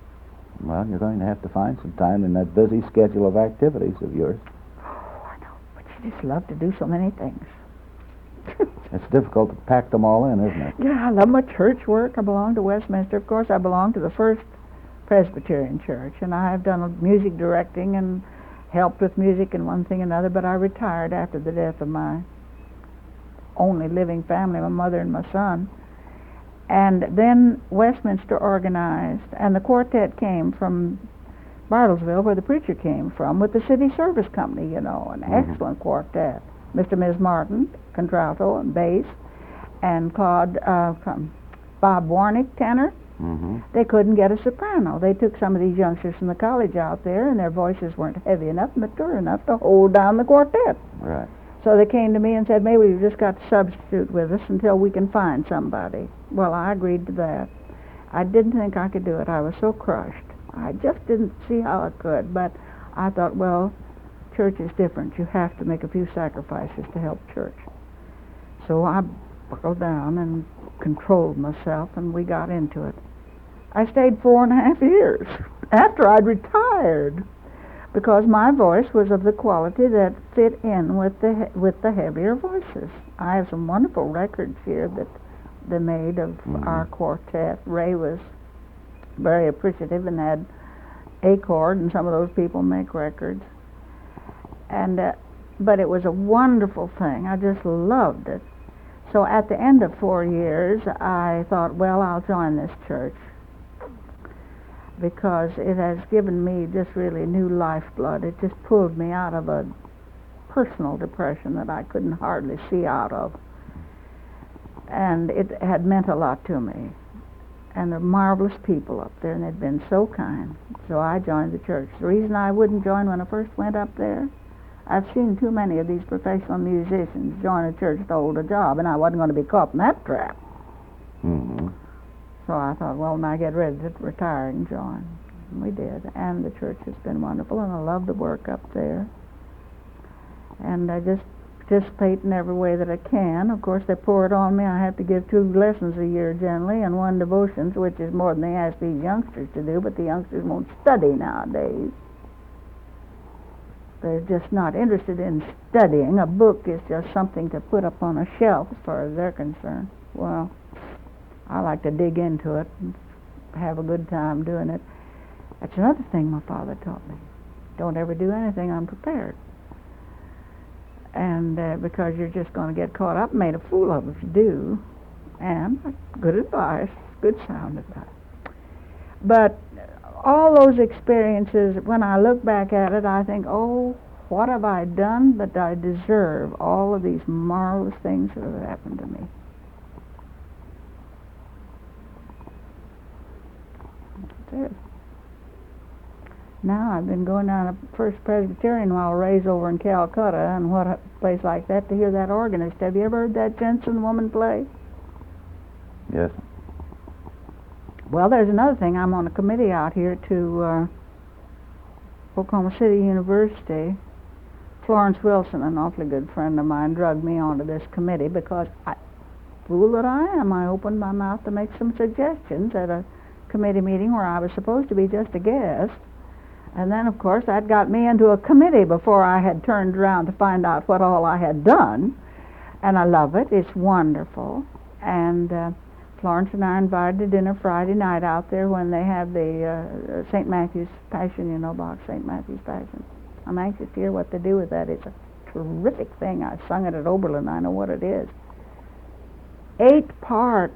Well, you're going to have to find some time in that busy schedule of activities of yours. Oh, I know, but you just love to do so many things. It's difficult to pack them all in, isn't it? Yeah, I love my church work. I belong to Westminster. Of course, I belong to the First Presbyterian Church, and I have done music directing and helped with music and one thing and another, but I retired after the death of my only living family, my mother and my son. And then Westminster organized, and the quartet came from Bartlesville, where the preacher came from, with the City Service Company, you know, an excellent quartet. Mr. and Ms. Martin, contralto and bass, and Bob Warnick, tenor. They couldn't get a soprano. They took some of these youngsters from the college out there, and their voices weren't heavy enough, mature enough to hold down the quartet. Right. So they came to me and said, maybe you've just got to substitute with us until we can find somebody. Well, I agreed to that. I didn't think I could do it. I was so crushed. I just didn't see how I could, but I thought, well, church is different. You have to make a few sacrifices to help church. So I buckled down and controlled myself, and we got into it. I stayed 4.5 years after I'd retired because my voice was of the quality that fit in with the heavier voices. I have some wonderful records here that they made of our quartet. Ray was very appreciative and had a chord, and some of those people make records. And but it was a wonderful thing. I just loved it. So at the end of 4 years, I thought, well, I'll join this church because it has given me just really new lifeblood. It just pulled me out of a personal depression that I couldn't hardly see out of. And it had meant a lot to me. And there were marvelous people up there, and they'd been so kind. So I joined the church. The reason I wouldn't join when I first went up there, I've seen too many of these professional musicians join a church to hold a job, and I wasn't going to be caught in that trap. Mm-hmm. So I thought, well, when I get ready to retire and join. And we did. And the church has been wonderful, and I love the work up there. And I just participate in every way that I can. Of course, they pour it on me. I have to give 2 lessons a year generally, and 1 devotions, which is more than they ask these youngsters to do, but the youngsters won't study nowadays. They're just not interested in studying. A book is just something to put up on a shelf as far as they're concerned. Well, I like to dig into it and have a good time doing it. That's another thing my father taught me. Don't ever do anything unprepared. And because you're just going to get caught up and made a fool of if you do. And good advice, good sound advice. But all those experiences, when I look back at it, I think, oh, what have I done? But I deserve all of these marvelous things that have happened to me. That's it. Now I've been going down to First Presbyterian while Ray's over in Calcutta, and what a place like that to hear that organist. Have you ever heard that Jensen woman play? Yes. Well, there's another thing. I'm on a committee out here to Oklahoma City University. Florence Wilson, an awfully good friend of mine, drugged me onto this committee because, fool that I am, I opened my mouth to make some suggestions at a committee meeting where I was supposed to be just a guest. And then, of course, that got me into a committee before I had turned around to find out what all I had done. And I love it. It's wonderful. And Florence and I are invited to dinner Friday night out there when they have the St. Matthew's Passion, you know, about St. Matthew's Passion. I'm anxious to hear what they do with that. It's a terrific thing. I sung it at Oberlin. I know what it is. 8-part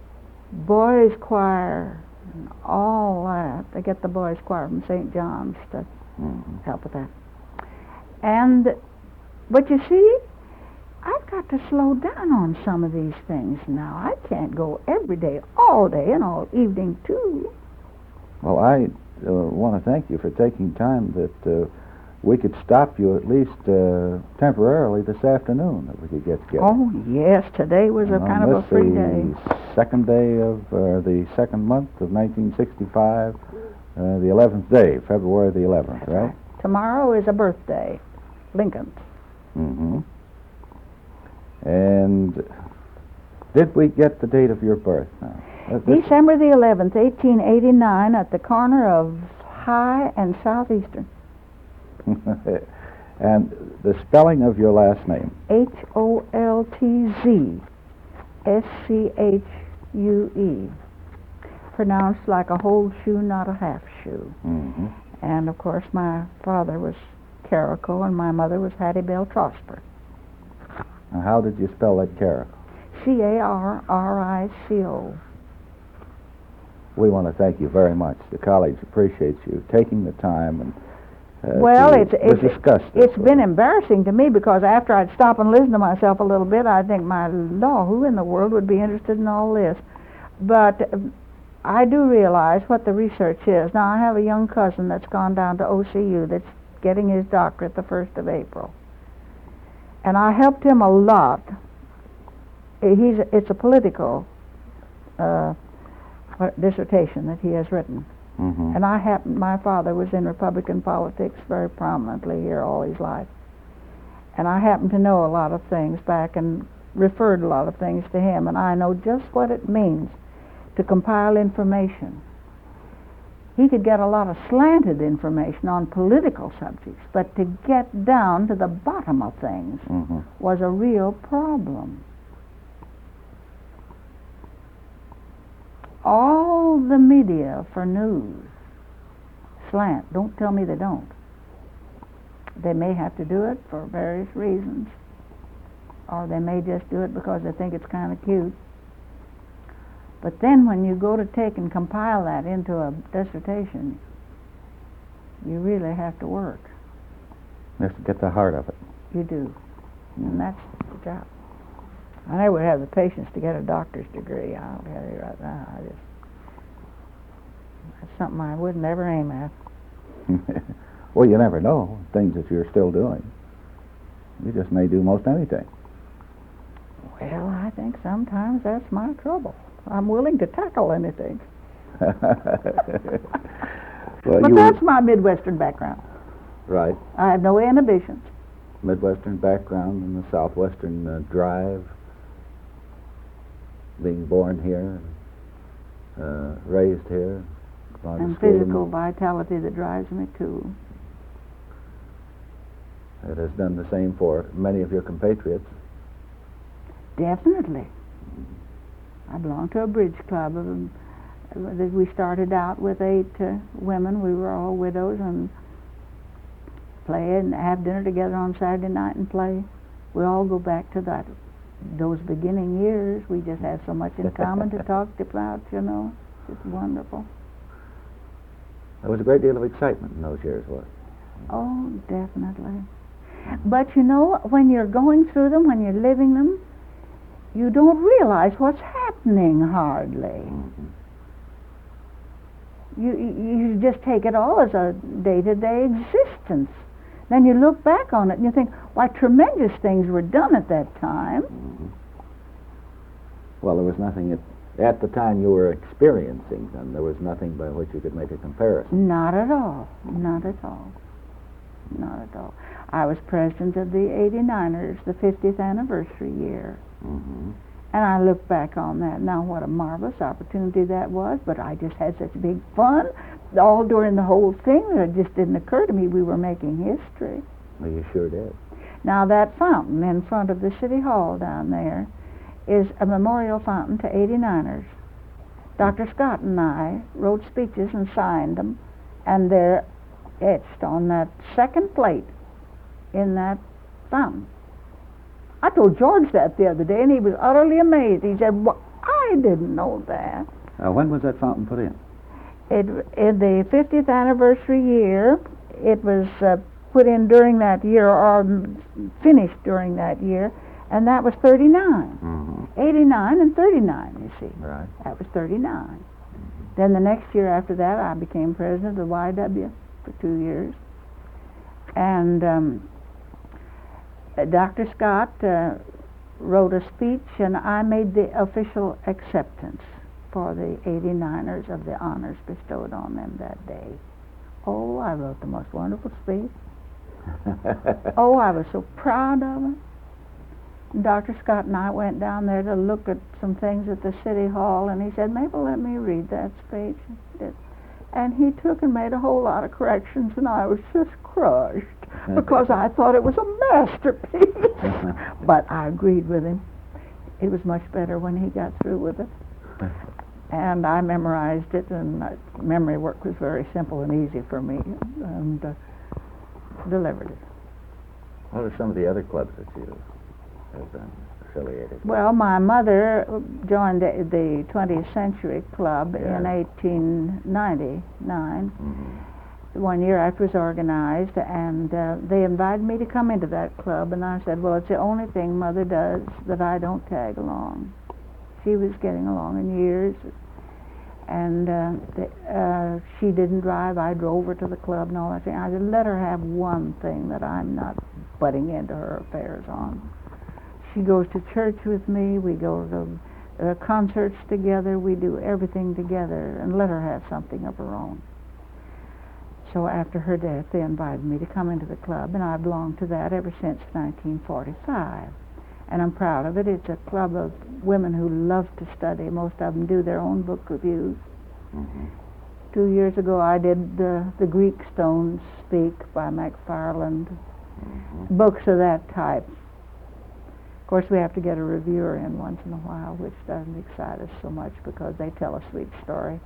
boys' choir and all that. They get the boys' choir from St. John's to help with that. But you see, I've got to slow down on some of these things now. I can't go every day, all day, and all evening, too. Well, I want to thank you for taking time that we could stop you at least temporarily this afternoon, that we could get together. Oh, yes, today was a kind of a free day. The second day of the second month of 1965, the 11th day, February the 11th, right? Tomorrow is a birthday, Lincoln's. Mm-hmm. And did we get the date of your birth now? December the 11th, 1889, at the corner of High and Southeastern. And the spelling of your last name? Holtzschue. Pronounced like a whole shoe, not a half shoe. Mm-hmm. And, of course, my father was Carrico and my mother was Hattie Bell Trosper. Now, how did you spell that Carrico? Carrico. We want to thank you very much. The college appreciates you taking the time and it's been embarrassing to me because after I'd stop and listen to myself a little bit, I'd think, my Lord, who in the world would be interested in all this? But I do realize what the research is. Now, I have a young cousin that's gone down to OCU that's getting his doctorate the 1st of April. And I helped him a lot. It's a political dissertation that he has written. Mm-hmm. And my father was in Republican politics very prominently here all his life. And I happen to know a lot of things back and referred a lot of things to him, and I know just what it means to compile information. He could get a lot of slanted information on political subjects, but to get down to the bottom of things Mm-hmm. was a real problem. All the media for news slant. Don't tell me they don't. They may have to do it for various reasons, or they may just do it because they think it's kind of cute. But then when you go to take and compile that into a dissertation, you really have to work. Just to get the heart of it. You do. And that's the job. I never would have the patience to get a doctor's degree. I'll tell you right now. That's something I would never aim at. Well, you never know things that you're still doing. You just may do most anything. Well, I think sometimes that's my trouble. I'm willing to tackle anything. Well, But that's my Midwestern background. right. I have no inhibitions. Midwestern background and the Southwestern drive, being born here, raised here, gone to And school. physical vitality that drives me too. It has done the same for many of your compatriots. Definitely. I belong to a bridge club. We started out with 8 women. We were all widows, and play and have dinner together on Saturday night and play. We all go back to those beginning years. We just have so much in common to talk about, you know. It's wonderful. There was a great deal of excitement in those years, was there? Oh, definitely. But you know, when you're going through them, when you're living them, you don't realize what's happening hardly. Mm-hmm. You just take it all as a day-to-day existence. Then you look back on it and you think, why, tremendous things were done at that time. Mm-hmm. Well, there was nothing at the time you were experiencing them. There was nothing by which you could make a comparison. Not at all. Not at all. Not at all. I was president of the 89ers, the 50th anniversary year. Mm-hmm. And I look back on that now, what a marvelous opportunity that was, but I just had such big fun all during the whole thing that it just didn't occur to me we were making history. Well, you sure did. Now that fountain in front of the City Hall down there is a memorial fountain to 89ers. Dr. Scott and I wrote speeches and signed them, and they're etched on that second plate in that fountain. I told George that the other day, and he was utterly amazed. He said, well, I didn't know that. When was that fountain put in? In the 50th anniversary year, it was put in during that year, or finished during that year, and that was 39. Mm-hmm. 89 and 39, you see. Right. That was 39. Then the next year after that, I became president of the YW for 2 years. And Dr. Scott wrote a speech, and I made the official acceptance for the 89ers of the honors bestowed on them that day. Oh, I wrote the most wonderful speech. Oh, I was so proud of it. And Dr. Scott and I went down there to look at some things at the City Hall, and he said, Mabel, let me read that speech. And he took and made a whole lot of corrections, and I was just crushed because I thought it was a masterpiece. But I agreed with him. It was much better when he got through with it. And I memorized it, and memory work was very simple and easy for me, and delivered it. What are some of the other clubs that you have been affiliated with? Well, my mother joined the 20th Century Club in 1899, Mm-hmm. 1 year after it was organized, and they invited me to come into that club, and I said, well, it's the only thing Mother does that I don't tag along. She was getting along in years, and she didn't drive. I drove her to the club and all that thing. I said, let her have one thing that I'm not butting into her affairs on. She goes to church with me. We go to concerts together. We do everything together, and let her have something of her own. So after her death, they invited me to come into the club, and I belonged to that ever since 1945. And I'm proud of it. It's a club of women who love to study. Most of them do their own book reviews. Mm-hmm. 2 years ago, I did the Greek Stones Speak by McFarland, books of that type. Of course, we have to get a reviewer in once in a while, which doesn't excite us so much because they tell a sweet story.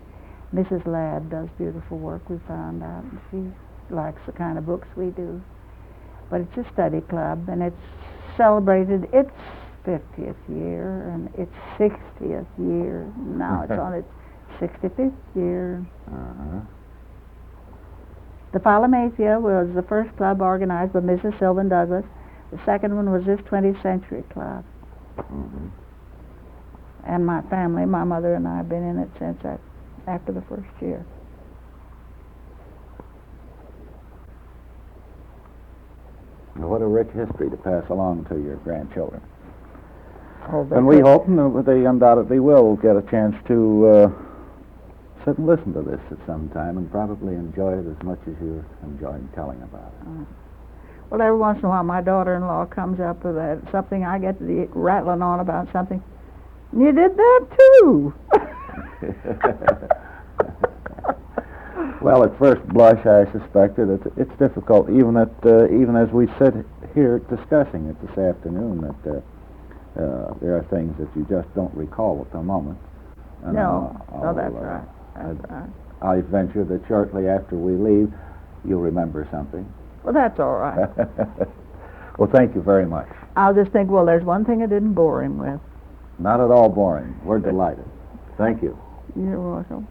Mrs. Ladd does beautiful work, we found out, and she likes the kind of books we do. But it's a study club, and it's celebrated its 50th year and its 60th year. Now it's on its 65th year. Uh-huh. The Philomathia was the first club organized by Mrs. Sylvan Douglas. The second one was this 20th Century Club. Mm-hmm. And my family, my mother and I, have been in it since after the first year. What a rich history to pass along to your grandchildren. Oh, And we hope they undoubtedly will get a chance to sit and listen to this at some time and probably enjoy it as much as you're enjoying telling about it. Well, every once in a while my daughter-in-law comes up with something, I get to be rattling on about something. You did that too! Well, at first blush, I suspected it's difficult, even as we sit here discussing it this afternoon, that there are things that you just don't recall at the moment. And No, that's right. I venture that shortly after we leave, you'll remember something. Well, that's all right. Well, thank you very much. I'll just think, well, there's one thing I didn't bore him with. Not at all boring. We're delighted. Thank you. You're welcome.